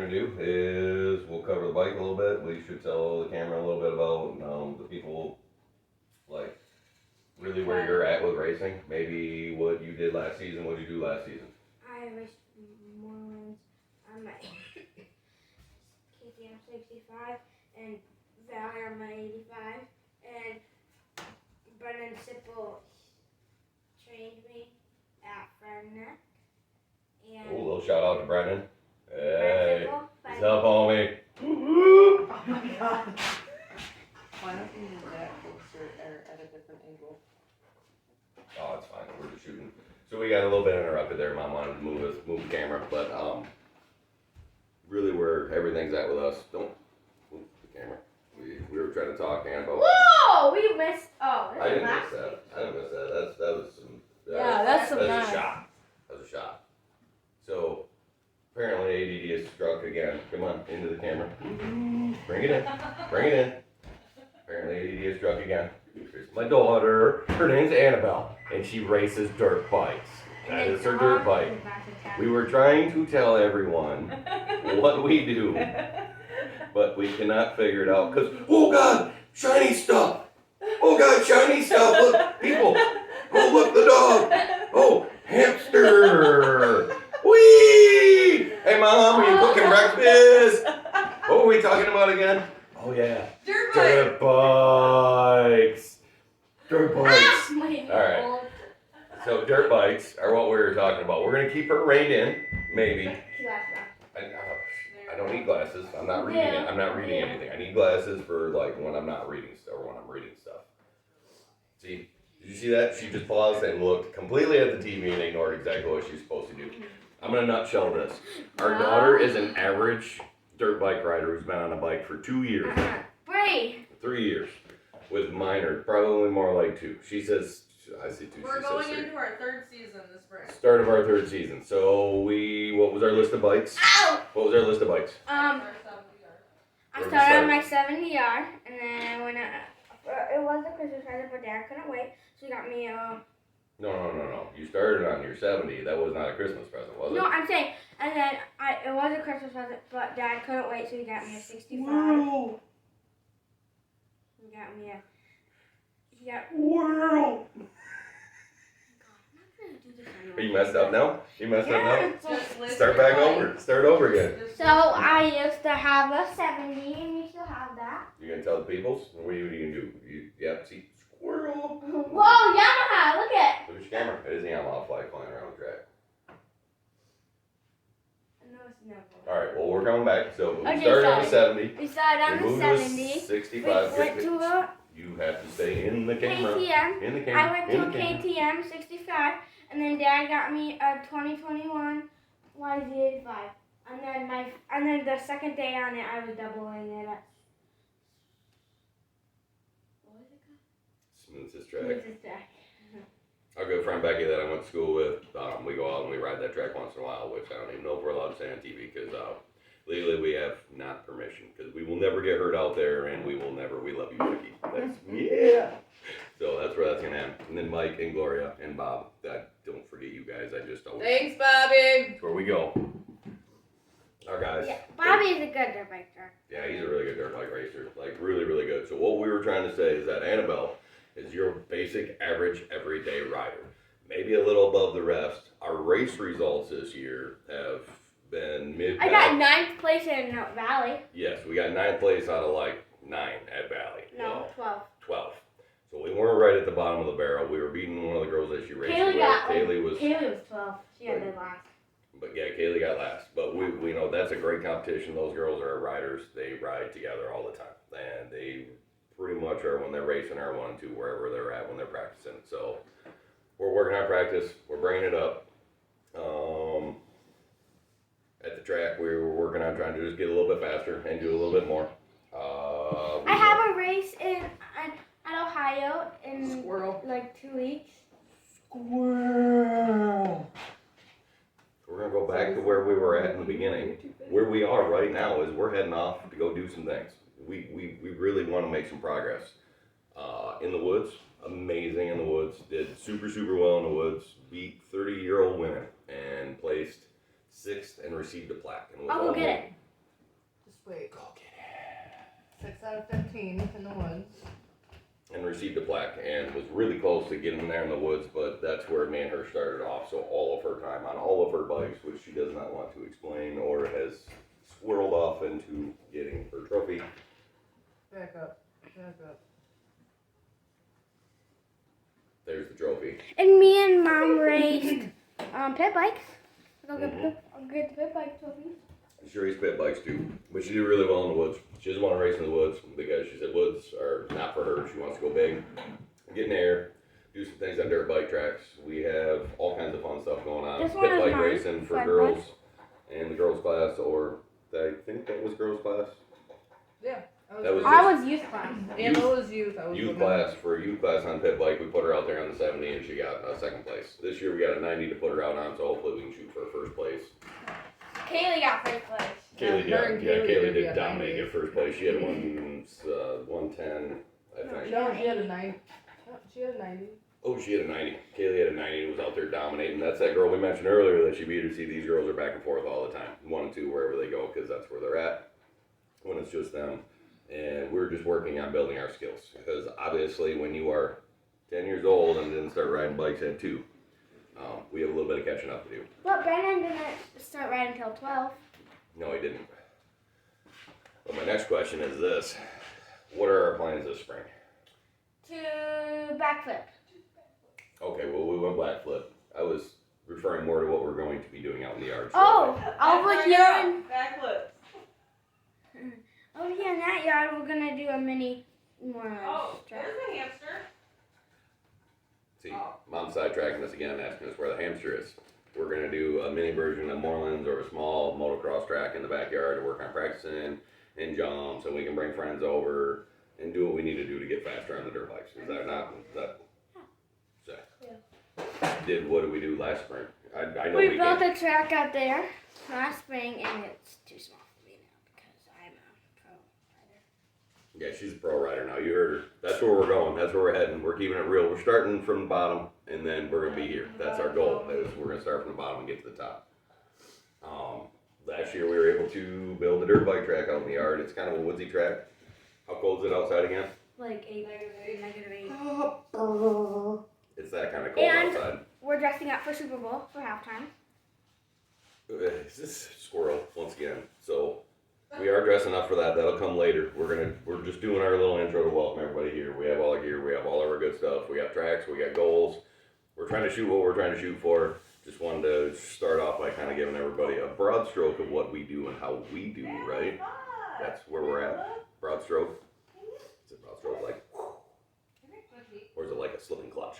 going to do is we'll cover the bike a little bit. We should tell the camera a little bit about the people, like, really where you're at with racing. Maybe what you did last season, what did you do last season? I raced Morelands on my KTM 65 and Valley on my 85. And Brennan Sipple trained me at Frontenac. Oh, a little shout out to Brendan. Hey, Sipple, what's up, homie? Oh my god. Why don't you use that closer or at a different angle? Oh, it's fine. We're just shooting. So we got a little bit interrupted there. Mom wanted to move the camera, but really where everything's at with us. Don't move the camera. We were trying to talk, Annabelle. Whoa! We missed. Oh, I didn't miss that. I didn't miss that. That was some. That's a shot. That was a shot. So apparently ADD is struck again. Come on, into the camera. Bring it in. Bring it in. Apparently ADD is struck again. Here's my daughter. Her name's Annabelle, and she races dirt bikes. That is her dirt bike. We were trying to tell everyone what we do, but we cannot figure it out because, oh God, shiny stuff. Oh God, shiny stuff. Look, people. Oh, look, the dog. Oh, hamster. Whee! Hey, Mom, are you cooking breakfast? What were we talking about again? Oh, yeah. Dirt bikes. Dirt bikes. All right. So dirt bikes are what we were talking about. We're gonna keep her reined in, maybe. I don't need glasses. I'm not reading it. I'm not reading anything. I need glasses for like when I'm not reading stuff or when I'm reading stuff. See, did you see that? She just paused and looked completely at the TV and ignored exactly what she's supposed to do. I'm gonna nutshell this. Our daughter is an average dirt bike rider who's been on a bike for 2 years. 3 years. With minor, probably more like 2. She says, I see 2. We're going into our 3rd season this spring. Start of our 3rd season. So what was our list of bikes? Ow! What was our list of bikes? I started on my 70R, and then I went it was a Christmas present, but Dad couldn't wait, so he got me a... No. You started on your 70. That was not a Christmas present, was it? No, I'm saying, and then it was a Christmas present, but Dad couldn't wait, so he got me a 65. Whoa. He got me a... He got... Whirl. Are you messed up now? You messed up now? Just Start back over. Start over again. So I used to have a 70, and you still have that. You gonna tell the peoples? What are you gonna do? See, squirrel. Whoa, Yamaha! Look at. Look at your camera. It is a Yamaha flag flying around the track. No, it's never. All right. Well, we're coming back. So we Okay, started on the sorry. 70. We started on We the moved to a 70. 65. We went to a You have to stay in the camera. KTM. In the camera. I went to a KTM 65, and then Dad got me a 2021 YZ85. And then the second day on it, I was doubling it up. What was it called? Smoothest track. Smoothest track. Our good friend Becky that I went to school with, we go out and we ride that track once in a while, which I don't even know if we're allowed to say on TV because legally we have not permission because we will never get hurt out there and we love you, Becky. Yeah. So that's where that's going to happen. And then Mike and Gloria and Bob, don't forget you guys. I just always. Thanks, Bobby. That's where we go. Our guys. Yeah, Bobby's a good dirt biker. Yeah, he's a really good dirt bike racer. Like, really, really good. So what we were trying to say is that Annabelle is your basic, average, everyday rider. Maybe a little above the rest. Our race results this year have been mid. I got 9th place in Valley. Yes, we got 9th place out of like 9 at Valley. No, 12. 12. So we weren't right at the bottom of the barrel. We were beating one of the girls that she raced with. Kaylee was 12. She got the last. But yeah, Kaylee got last. But we know that's a great competition. Those girls are riders. They ride together all the time. And they pretty much are, when they're racing, are 1-2 wherever they're at when they're practicing. So we're working on practice. We're bringing it up. At the track, we were working on trying to just get a little bit faster and do a little bit more. I have a race at Ohio in Squirrel. like 2 weeks. Squirrel. We're going to go back to where we were at in the beginning. Where we are right now is we're heading off to go do some things. We really want to make some progress. In the woods, amazing in the woods. Did super well in the woods. Beat 30-year-old women and placed 6th and received a plaque. And was I'll go get it. Wait, Go get it. 6 out of 15 in the woods. And received a plaque and was really close to getting there in the woods, but that's where me and her started off. So all of her time on all of her bikes, which she does not want to explain or has swirled off into getting her trophy. Back up. Back up. There's the trophy. And me and Mom raced pit bikes. I'll get the pit bike trophy. She raced pit bikes too, but she did really well in the woods. She doesn't want to race in the woods because she said woods are not for her. She wants to go big, get in the air, do some things on dirt bike tracks. We have all kinds of fun stuff going on. This one Pit is bike mine. racing for Fun girls in the girls class, or I think that was girls class. Yeah. I was youth class. And it was youth. I was Youth women. class, for a youth class on pit bike, we put her out there on the 70 and she got second place. This year we got a 90 to put her out on, so hopefully we can shoot for first place. Kaylee got first place. Kaylee, Yeah, her and Kaylee Kaylee did did get dominate 90. at first place. She had 110, I think. No, she had a 90. She had a 90. Oh, she had a 90. Kaylee had a 90 and was out there dominating. That's that girl we mentioned earlier that she beat her. See, these girls are back and forth all the time. 1 and 2 wherever they go, because that's where they're at when it's just them. And we're just working on building our skills. Because obviously when you are 10 years old and didn't start riding bikes at 2, we have a little bit of catching up to do. But Brennan didn't start riding until 12. No, he didn't. But my next question is this. What are our plans this spring? To backflip. Okay, well, we went black flip. I was referring more to what we're going to be doing out in the yard. Oh, over here in Backflips. over here in that yard, we're gonna do a mini more track. a hamster. See, Mom's sidetracking us again, asking us where the hamster is. We're going to do a mini version of Morelands or a small motocross track in the backyard to work on practicing and jumps, and we can bring friends over and do what we need to do to get faster on the dirt bikes. Is that not? Is that? So, what did we do last spring? I know We we built can. a track out there last spring, and it's too small for me now because I'm a pro rider. Yeah, she's a pro rider now. You heard her. That's where we're going. That's where we're heading. We're keeping it real. We're starting from the bottom, and then we're gonna be here. That's our goal. Is we're gonna start from the bottom and get to the top. Last year we were able to build a dirt bike track out in the yard. It's kind of a woodsy track. How cold is it outside again? Like -8. It's that kind of cold And- outside. We're dressing up for Super Bowl for halftime. Is this squirrel once again? So we are dressing up for that. That'll come later. We're just doing our little intro to welcome everybody here. We have all our gear. We have all of our good stuff. We got tracks. We got goals. We're trying to shoot what we're trying to shoot for. Just wanted to start off by kind of giving everybody a broad stroke of what we do and how we do, right? That's where we're at. Broad stroke. Is it broad stroke like, or is it like a slipping clutch?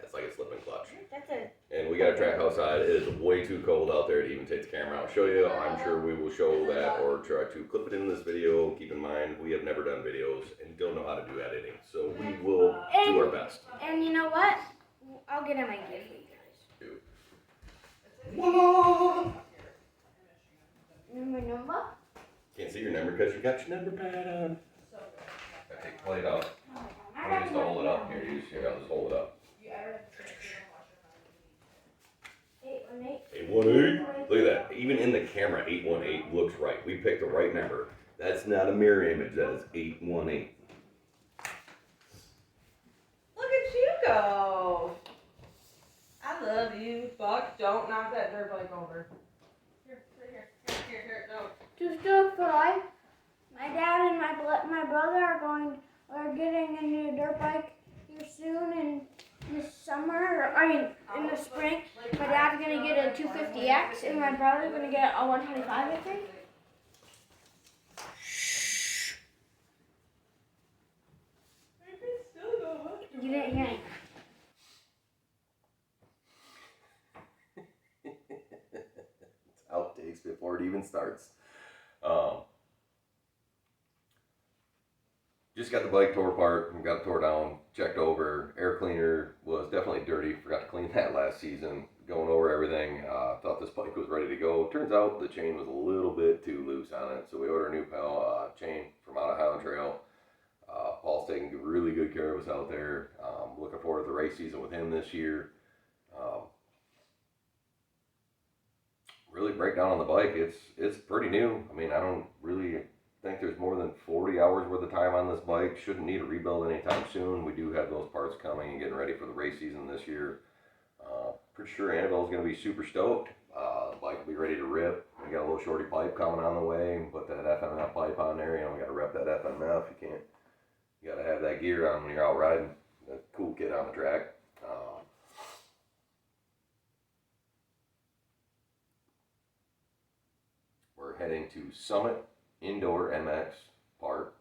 It's like a slipping clutch. That's it. And we got a track outside. It is way too cold out there to even take the camera out and show you. I'm sure we will show that or try to clip it in this video. Keep in mind, we have never done videos and don't know how to do editing. So we will do our best. And you know what? I'll get in my gear for you guys. Remember number? Can't see your number because you got your number pad on. Okay, play it out. I used to hold it up. Here, I'll just hold it up. 818. 818. Look at that. Even in the camera, 818 looks right. We picked the right number. That's not a mirror image. That is 818. Look at you go. I love you. Buck, don't knock that dirt bike over. Here, don't. Just do it for life. My dad and my brother are getting a new dirt bike here soon in this summer. In the spring. My dad's gonna get a 250X and my brother's gonna get a 125, I think. You didn't hear it. Outtakes before it even starts. Just got the bike tore apart and got it tore down, checked over. Air cleaner was definitely dirty. Forgot to clean that last season. Going over everything. Thought this bike was ready to go. Turns out the chain was a little bit too loose on it. So we ordered a new chain from out of Highland Trail. Paul's taking really good care of us out there. Looking forward to the race season with him this year. really break down on the bike, it's pretty new. I mean, I don't really think there's more than 40 hours worth of time on this bike. Shouldn't need a rebuild anytime soon. We do have those parts coming and getting ready for the race season this year. Pretty sure Annabelle's going to be super stoked. The bike will be ready to rip. We got a little shorty pipe coming on the way. Put that FMF pipe on there. You know, we got to rep that FMF. You got to have that gear on when you're out riding. A cool kid on the track. We're heading to Summit Indoor MX Park.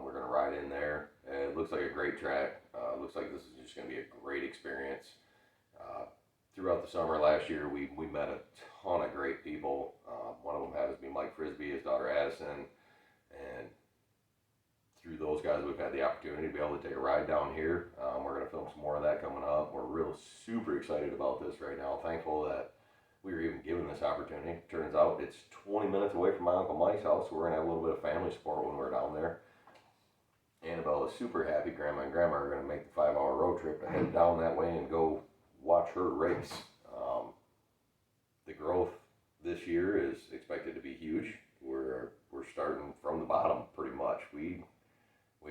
We're going to ride in there. It looks like a great track. Looks like this is just going to be a great experience. Throughout the summer last year, we met a ton of great people. One of them happens to be Mike Frisbee, his daughter Addison, and through those guys, we've had the opportunity to be able to take a ride down here. We're going to film some more of that coming up. We're real super excited about this right now. Thankful that we were even given this opportunity. Turns out it's 20 minutes away from my Uncle Mike's house, so we're going to have a little bit of family support when we're down there. Annabelle is super happy. Grandma and Grandma are going to make the 5-hour road trip to head down that way and go watch her race. The growth this year is expected to be huge. We're starting from the bottom pretty much. We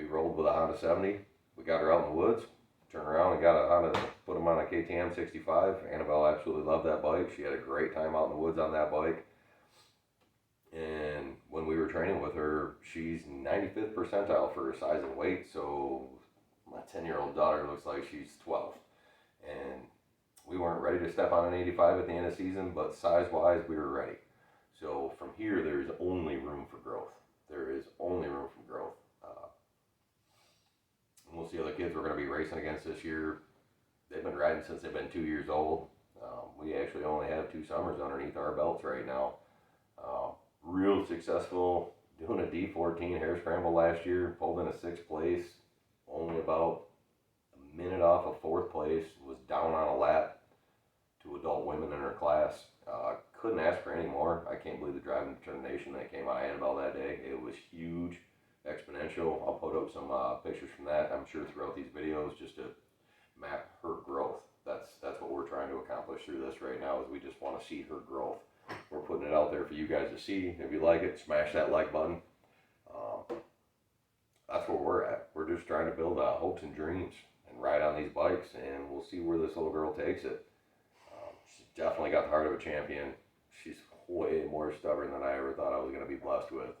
rolled with a Honda 70. We got her out in the woods, turned around and got a Honda, put them on a KTM 65. Annabelle absolutely loved that bike. She had a great time out in the woods on that bike. And when we were training with her, she's 95th percentile for her size and weight. So my 10-year-old daughter looks like she's 12. And we weren't ready to step on an 85 at the end of the season, but size-wise, we were ready. So from here, there's only room for growth. There is only room for growth. And we'll see other kids we're going to be racing against this year. They've been riding since they've been 2 years old. We actually only have 2 summers underneath our belts right now. Real successful doing a D14 hare scramble last year. Pulled in a 6th place. Only about a minute off of 4th place. Was down on a lap to adult women in her class. Couldn't ask for any more. I can't believe the driving determination that came out of Annabelle that day. It was huge, exponential. I'll put up some pictures from that, I'm sure, throughout these videos just to map her growth. That's what we're trying to accomplish through this right now, is we just want to see her growth. We're putting it out there for you guys to see. If you like it, smash that like button. That's where we're at. We're just trying to build hopes and dreams and ride on these bikes, and we'll see where this little girl takes it. She's definitely got the heart of a champion. She's way more stubborn than I ever thought I was going to be blessed with.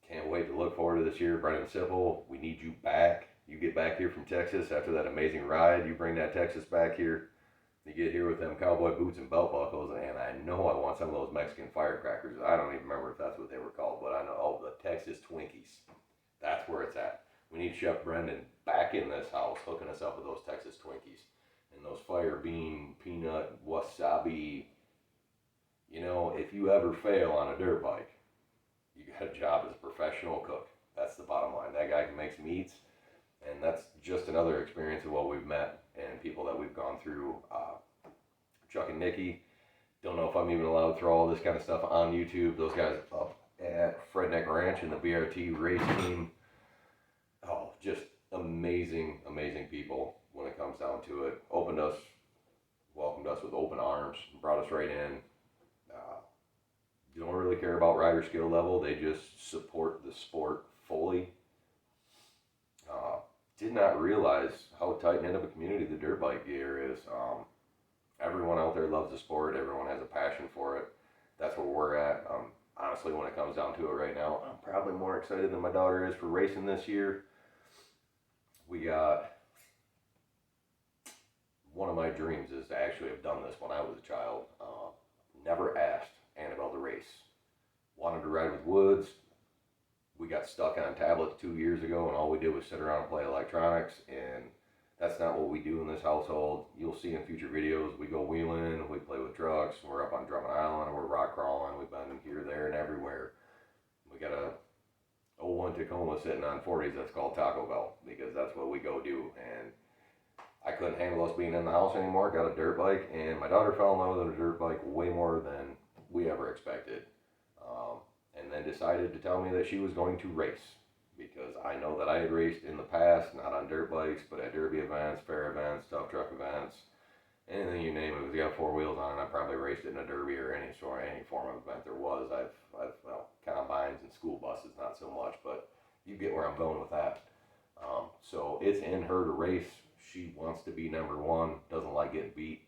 Can't wait to look forward to this year. Brendan Sipple, we need you back. You get back here from Texas after that amazing ride. You bring that Texas back here. You get here with them cowboy boots and belt buckles, and I know I want some of those Mexican firecrackers. I don't even remember if that's what they were called, but I know, the Texas Twinkies. That's where it's at. We need Chef Brendan back in this house, hooking us up with those Texas Twinkies. And those fire bean, peanut, wasabi. You know, if you ever fail on a dirt bike, you got a job as a professional cook. That's the bottom line. That guy can make meats, and that's just another experience of what we've met and people that we've gone through. Chuck and Nikki, don't know if I'm even allowed to throw all this kind of stuff on YouTube. Those guys up at Fredneck Ranch and the BRT race team. Oh, just amazing, amazing people when it comes down to it. Welcomed us with open arms, brought us right in. Don't really care about rider skill level. They just support the sport fully. Did not realize how tight-knit of a community the dirt bike gear is. Everyone out there loves the sport. Everyone has a passion for it. That's where we're at. Honestly, when it comes down to it right now, I'm probably more excited than my daughter is for racing this year. We got... One of my dreams is to actually have done this when I was a child. Never asked Annabelle to race. Wanted to ride with Woods. We got stuck on tablets 2 years ago, and all we did was sit around and play electronics, and that's not what we do in this household. You'll see in future videos, we go wheeling, we play with trucks, we're up on Drummond Island, we're rock crawling, we've been here, there, and everywhere. We got a 01 Tacoma sitting on 40s that's called Taco Bell, because that's what we go do, and I couldn't handle us being in the house anymore, got a dirt bike, and my daughter fell in love with a dirt bike way more than we ever expected. And then decided to tell me that she was going to race, because I know that I had raced in the past, not on dirt bikes, but at derby events, fair events, tough truck events, anything you name it. If you got 4 wheels on it, I probably raced it in a dirt any form of event there was. I've well, combines and school buses, not so much, but you get where I'm going with that. So it's in her to race. She wants to be number one, doesn't like getting beat.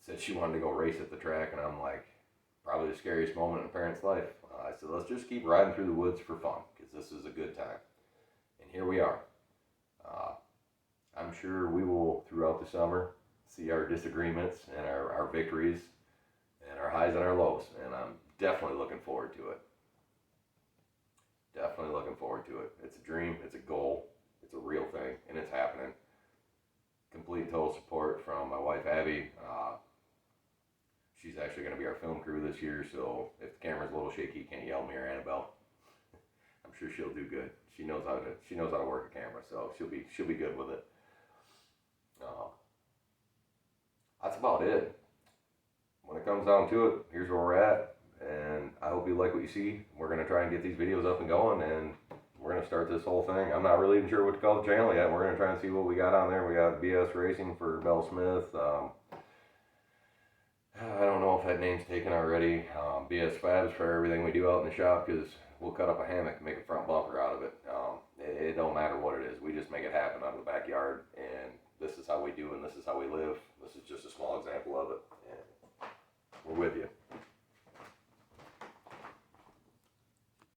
Said she wanted to go race at the track, and I'm like, probably the scariest moment in a parent's life. I said, let's just keep riding through the woods for fun, because this is a good time. And here we are. I'm sure we will, throughout the summer, see our disagreements and our victories and our highs and our lows. And I'm definitely looking forward to it. Definitely looking forward to it. It's a dream, it's a goal, it's a real thing, and it's happening. Complete total support from my wife, Abby. She's actually going to be our film crew this year, so if the camera's a little shaky, you can't yell at me or Annabelle. I'm sure she'll do good. She knows how to work a camera, so she'll be good with it. That's about it. When it comes down to it, here's where we're at, and I hope you like what you see. We're going to try and get these videos up and going, and we're going to start this whole thing. I'm not really even sure what to call the channel yet. We're going to try and see what we got on there. We got BS Racing for Belle Smith. I don't know if that name's taken already. BS Fabs for everything we do out in the shop, because we'll cut up a hammock and make a front bumper out of it. It don't matter what it is. We just make it happen out of the backyard, and this is how we do, and this is how we live. This is just a small example of it. And we're with you.